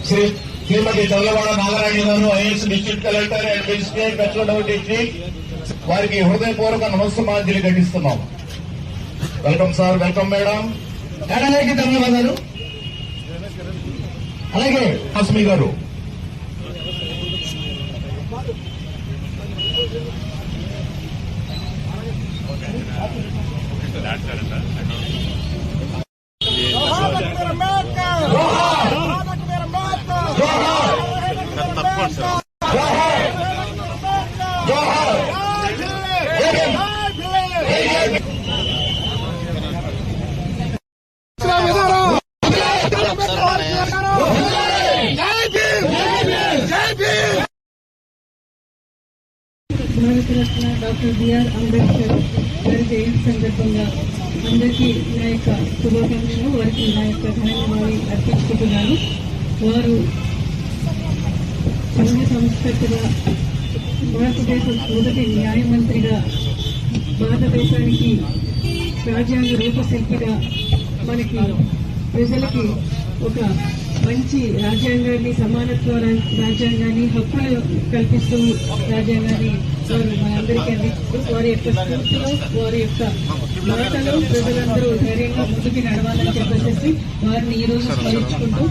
శ్రీమతి చల్లవాడ నాగరాణి గారు IAS district collector and magistrate కచ్చోడవ district వారికి హృదయపూర్వక నమస్కారాంజలి ఘటిస్తున్నాం. Welcome sir, welcome madam. అందరికీ ధన్యవాదాలు. అలాగే హాస్మి గారు భారతరత్న డాక్టర్ బిఆర్ అంబేద్కర్ గారి జయంతి సందర్భంగా అందరికీ నా యొక్క శుభాకాంక్షలు, వారికి నా యొక్క ధన్యవాదాలు అర్పించుకుంటున్నాను. వారు సంఘ సంస్కర్తగా, భారతదేశం మొదటి న్యాయమంత్రిగా, భారతదేశానికి రాజ్యాంగ రూపశిల్పిగా మనకి ప్రజలకి ఒక మంచి రాజ్యాంగాన్ని, సమానత్వ రాజ్యాంగాన్ని, హక్కులు కల్పిస్తూ రాజ్యాంగాన్ని వారు మనందరికీ అందిస్తూ వారి యొక్క స్ఫూర్తిలో, వారి యొక్క మాటలో ప్రజలందరూ ధైర్యంగా ముందుకు నడవాలని చెప్పేసి వారిని ఈ రోజు స్మరించుకుంటూ